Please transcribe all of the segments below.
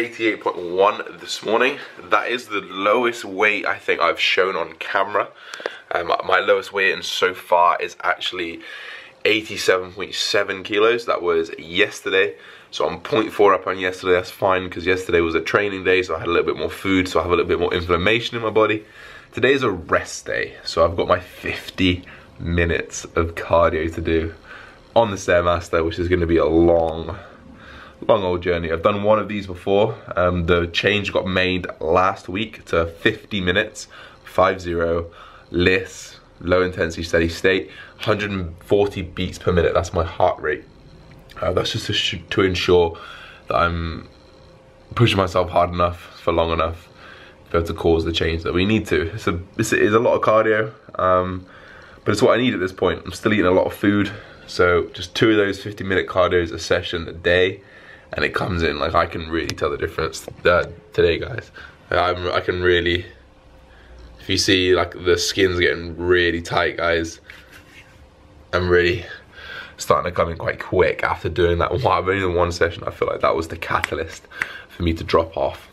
88.1 this morning. That is the lowest weight I think I've shown on camera. My lowest weight in so far is actually 87.7 kilos. That was yesterday. So I'm 0.4 up on yesterday. That's fine because yesterday was a training day, so I had a little bit more food, so I have a little bit more inflammation in my body. Today is a rest day, so I've got my 50 minutes of cardio to do on the Stairmaster, which is going to be a long old journey. I've done one of these before. The change got made last week to 50 minutes, 5-0, LIS, low intensity steady state, 140 beats per minute. That's my heart rate. That's just to ensure that I'm pushing myself hard enough for long enough to be able to cause the change that we need to. It's a lot of cardio, but it's what I need at this point. I'm still eating a lot of food, so just 2 of those 50-minute cardios a session a day, and it comes in. Like, I can really tell the difference today, guys. I can really, if you see like the skin's getting really tight, guys, I'm really starting to come in quite quick after doing that. I've only done one session. I feel like that was the catalyst for me to drop off.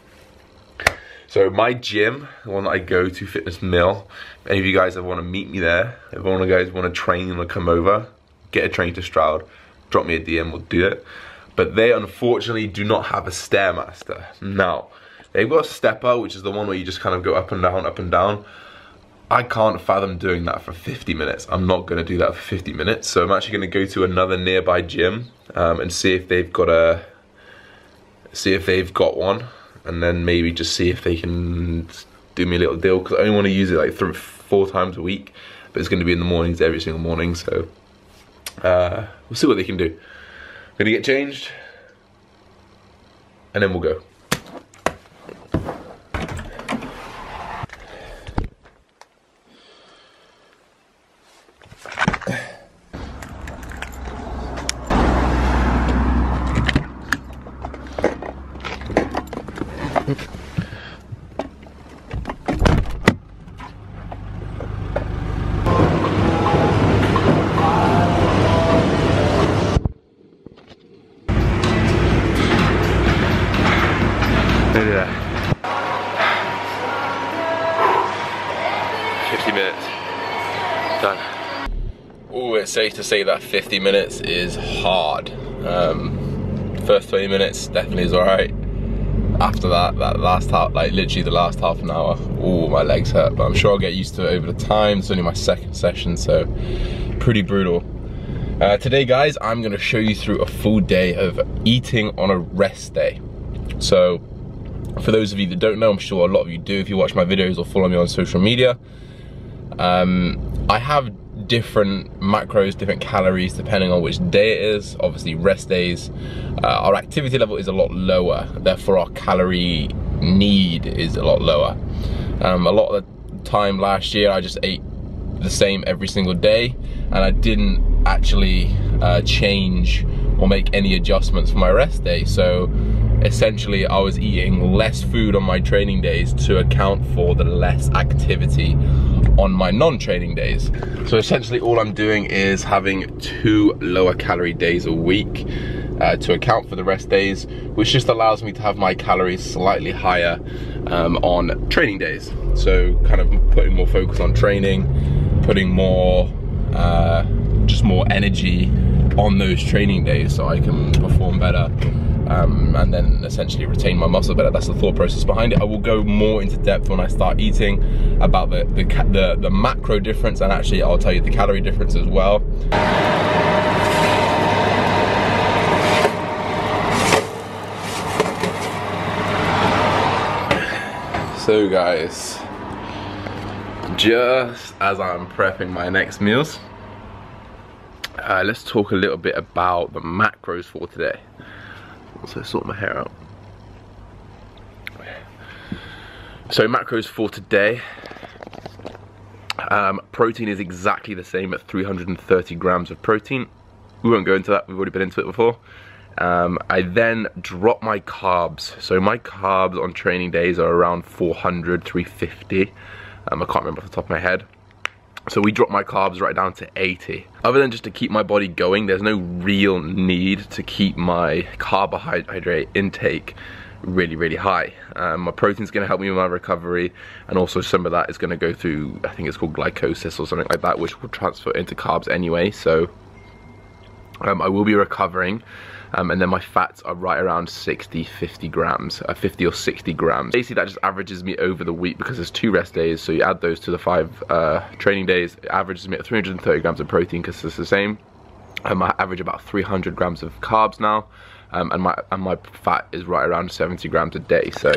So my gym, the one that I go to, Fitness Mill, if any of you guys ever want to meet me there, if one of you guys want to train and come over, get a train to Stroud, drop me a DM, we'll do it. But they unfortunately do not have a Stairmaster. Now, they've got a stepper, which is the one where you just kind of go up and down, up and down. I can't fathom doing that for 50 minutes. I'm not gonna do that for 50 minutes. So I'm actually gonna go to another nearby gym and see if they've got one, and then maybe just see if they can do me a little deal, because I only wanna use it like 4 times a week, but it's gonna be in the mornings, every single morning, so we'll see what they can do. I'm gonna get changed, and then we'll go. Done. Oh, it's safe to say that 50 minutes is hard. First 20 minutes definitely is alright. After that last half, like literally the last half an hour, oh, my legs hurt, but I'm sure I'll get used to it over the time. It's only my second session, so pretty brutal. Today, guys, I'm gonna show you through a full day of eating on a rest day. So, for those of you that don't know, I'm sure a lot of you do if you watch my videos or follow me on social media. I have different macros, different calories depending on which day it is. Obviously rest days, our activity level is a lot lower, therefore our calorie need is a lot lower. A lot of the time last year I just ate the same every single day, and I didn't actually change or make any adjustments for my rest day. So essentially I was eating less food on my training days to account for the less activity on my non-training days. So essentially all I'm doing is having 2 lower calorie days a week to account for the rest days, which just allows me to have my calories slightly higher on training days. So kind of putting more focus on training, putting more, just more energy on those training days so I can perform better. And then essentially retain my muscle better. That's the thought process behind it. I will go more into depth when I start eating about the macro difference, and actually I'll tell you the calorie difference as well. So guys, just as I'm prepping my next meals, let's talk a little bit about the macros for today. Also sort my hair out. So macros for today, protein is exactly the same at 330 grams of protein. We won't go into that, we've already been into it before. I then drop my carbs. So my carbs on training days are around 400, 350. I can't remember off the top of my head. So we drop my carbs right down to 80. Other than just to keep my body going, there's no real need to keep my carbohydrate intake really high. My protein's going to help me with my recovery, and also some of that is going to go through, I think it's called glycolysis or something like that, which will transfer into carbs anyway. So I will be recovering, and then my fats are right around 50 grams, 50 or 60 grams. Basically that just averages me over the week, because there's 2 rest days, so you add those to the 5 training days, it averages me at 330 grams of protein, because it's the same. I average about 300 grams of carbs now, and my fat is right around 70 grams a day. So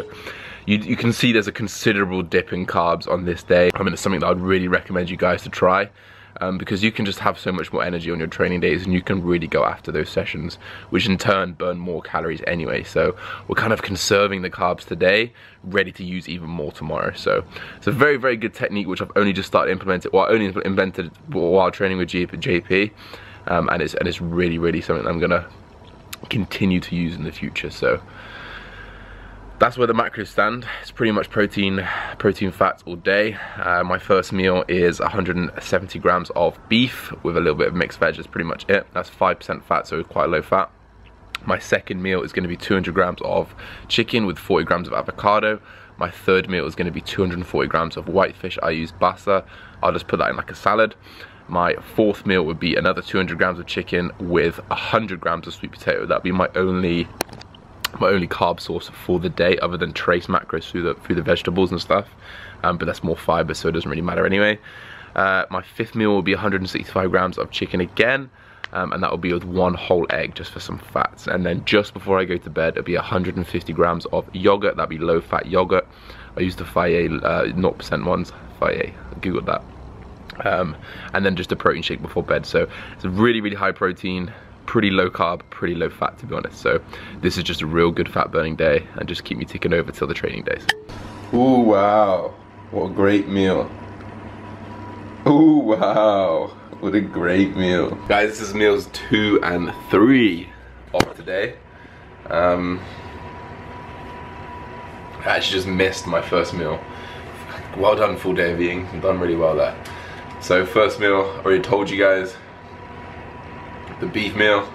you can see there's a considerable dip in carbs on this day. I mean, it's something that I'd really recommend you guys to try, because you can just have so much more energy on your training days, and you can really go after those sessions, which in turn burn more calories anyway. So we're kind of conserving the carbs today, ready to use even more tomorrow. So it's a very good technique, which I've only just started implementing. Well, I only implemented while training with JP. And it's really something that I'm gonna continue to use in the future. So that's where the macros stand. It's pretty much protein fats all day. My first meal is 170 grams of beef with a little bit of mixed veg. That's pretty much it. That's 5% fat, so quite low fat. My second meal is going to be 200 grams of chicken with 40 grams of avocado. My third meal is going to be 240 grams of whitefish. I use basa. I'll just put that in like a salad. My fourth meal would be another 200 grams of chicken with 100 grams of sweet potato. That'd be my only carb source for the day, other than trace macros through the vegetables and stuff. But that's more fiber, so it doesn't really matter anyway. My fifth meal will be 165 grams of chicken again, and that will be with 1 whole egg just for some fats. And then just before I go to bed, it'll be 150 grams of yogurt. That'd be low fat yogurt. I use the Faye 0% ones. Faye, Googled that. And then just a protein shake before bed. So it's a really high protein, pretty low carb, pretty low fat, to be honest. So this is just a real good fat burning day, and just keep me ticking over till the training days. Ooh, wow, what a great meal. Ooh, wow, what a great meal. Guys, this is meals 2 and 3 of today. I actually just missed my first meal. Well done, full day of eating. I've done really well there. So first meal, I already told you guys, the beef meal,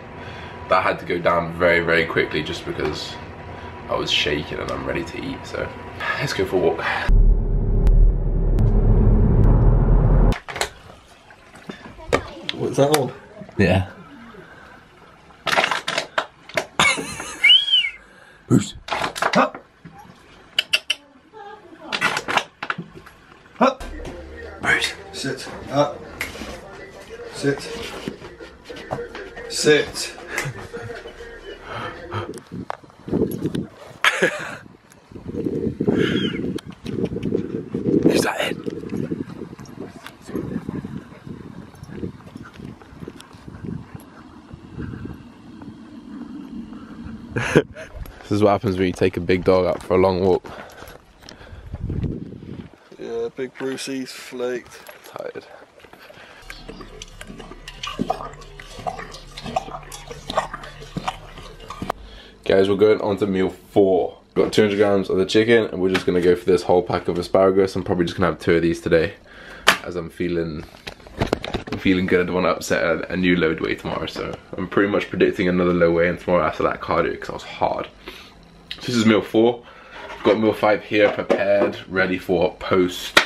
that had to go down very quickly, just because I was shaking and I'm ready to eat. So let's go for a walk. What's that on? Yeah. Boost. Up. Up. Boost. Sit. Up. Sit. Sit. Is that it? This is what happens when you take a big dog out for a long walk. Yeah, big Brucey's flaked. Tired. Guys, we're going on to meal 4. Got 200 grams of the chicken, and we're just gonna go for this whole pack of asparagus. I'm probably just gonna have 2 of these today, as I'm feeling good. I don't want to upset a new load weight tomorrow, so I'm pretty much predicting another low weigh in tomorrow after that cardio, because I was hard. So this is meal 4. I've got meal 5 here, prepared, ready for post.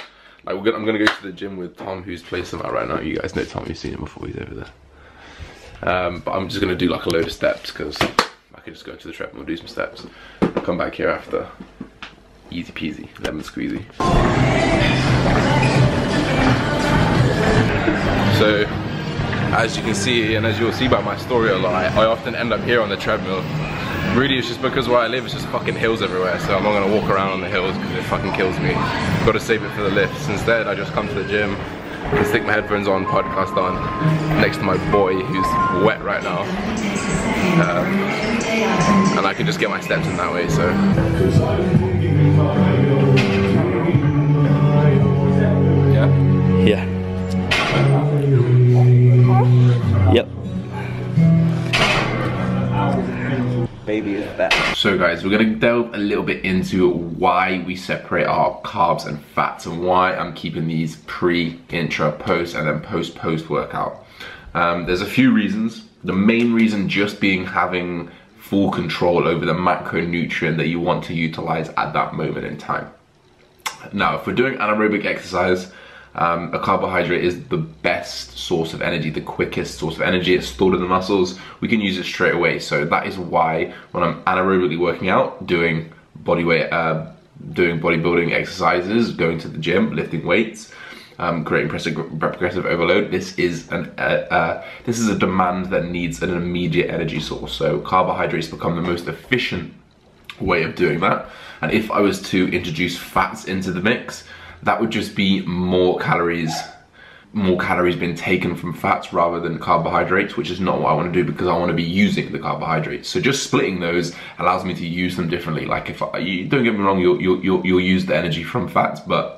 Like I'm gonna go to the gym with Tom, who's placing out right now. You guys know Tom, you've seen him before, he's over there. But I'm just gonna do like a load of steps, because I could just go to the treadmill, do some steps, come back here after. Easy peasy, lemon squeezy. So, as you can see, and as you'll see by my story a lot, I often end up here on the treadmill. Really, it's just because where I live, it's just fucking hills everywhere, so I'm not gonna walk around on the hills because it fucking kills me. Gotta save it for the lifts. Instead, I just come to the gym, can stick my headphones on, podcast on, next to my boy who's wet right now. And I can just get my steps in that way, so. Yeah? Yeah. Yep. Baby is back. So guys, we're gonna delve a little bit into why we separate our carbs and fats, and why I'm keeping these pre, intra, post, and then post workout. There's a few reasons. The main reason just being having full control over the macronutrient that you want to utilize at that moment in time. Now, if we're doing anaerobic exercise, a carbohydrate is the best source of energy, the quickest source of energy. It's stored in the muscles. We can use it straight away. So that is why when I'm anaerobically working out, doing bodybuilding exercises, going to the gym, lifting weights, creating progressive overload, this is a demand that needs an immediate energy source. So carbohydrates become the most efficient way of doing that. And if I was to introduce fats into the mix, that would just be more calories being taken from fats rather than carbohydrates, which is not what I want to do, because I want to be using the carbohydrates. So just splitting those allows me to use them differently. Like, if don't get me wrong, you'll use the energy from fats, but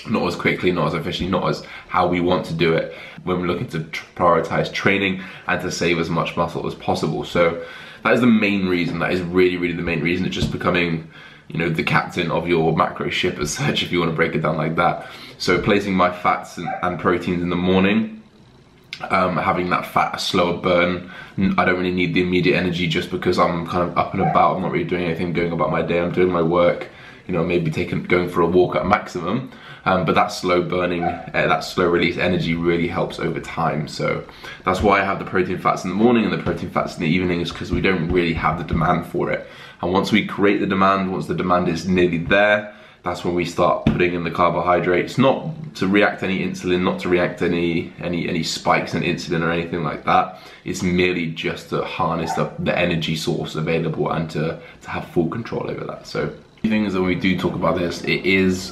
not as quickly, not as efficiently, not as how we want to do it when we're looking to prioritize training and to save as much muscle as possible. So that is the main reason. That is really the main reason. It's just becoming, you know, the captain of your macro ship as such, if you want to break it down like that. So placing my fats and proteins in the morning, having that fat a slower burn. I don't really need the immediate energy just because I'm kind of up and about. I'm not really doing anything, going about my day. I'm doing my work, you know, maybe going for a walk at maximum. But that slow burning, that slow release energy really helps over time. So that's why I have the protein fats in the morning and the protein fats in the evening, is because we don't really have the demand for it. And once we create the demand, once the demand is nearly there, that's when we start putting in the carbohydrates, not to react any insulin, not to react any spikes in insulin or anything like that. It's merely just to harness the energy source available and to have full control over that. So the thing is that when we do talk about this,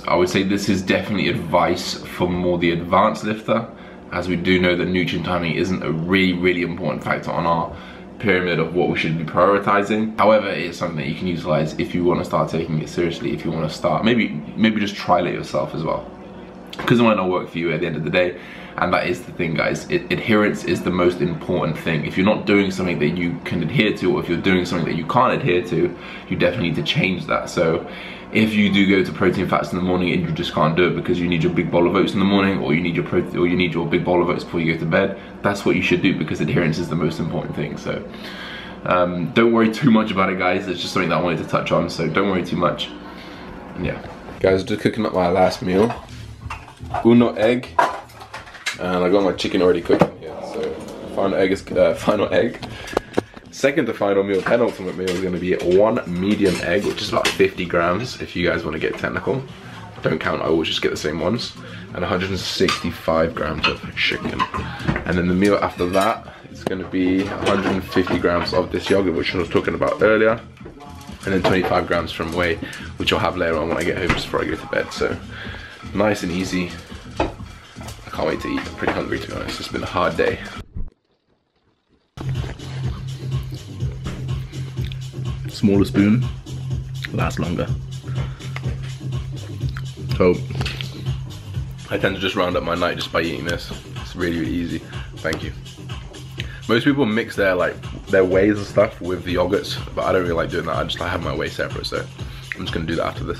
I would say this is definitely advice for more the advanced lifter, as we do know that nutrient timing isn't a really important factor on our pyramid of what we should be prioritizing. However, it is something that you can utilize if you want to start taking it seriously, if you want to start, maybe just trial it yourself as well, because it might not work for you at the end of the day. And that is the thing, guys. Adherence is the most important thing. If you're not doing something that you can adhere to, or if you're doing something that you can't adhere to, you definitely need to change that. So if you do go to protein fats in the morning and you just can't do it because you need your big bowl of oats in the morning, or you need your big bowl of oats before you go to bed, that's what you should do, because adherence is the most important thing. So don't worry too much about it, guys. It's just something that I wanted to touch on, so don't worry too much. And yeah, guys, just cooking up my last meal. Uno egg, and I got my chicken already cooking here. So final egg is final egg. Second to final meal, penultimate meal, is going to be one medium egg, which is about 50 grams if you guys want to get technical. Don't count, I always just get the same ones. And 165 grams of chicken. And then the meal after that is going to be 150 grams of this yogurt, which I was talking about earlier. And then 25 grams from whey, which I'll have later on when I get home, just before I go to bed. So nice and easy. I can't wait to eat. I'm pretty hungry, to be honest. It's been a hard day. Smaller spoon lasts longer. So I tend to just round up my night just by eating this. It's really easy. Thank you. Most people mix their wheys and stuff with the yogurts, but I don't really like doing that. I just have my whey separate, so I'm just gonna do that after this.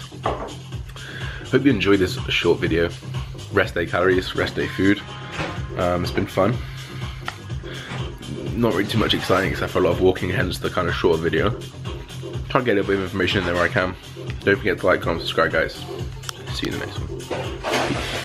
Hope you enjoyed this short video. Rest day calories, rest day food. It's been fun. Not really too much exciting except for a lot of walking, hence the kind of short video. Try to get a little bit of information in there where I can. Don't forget to like, comment, subscribe, guys. See you in the next one. Peace.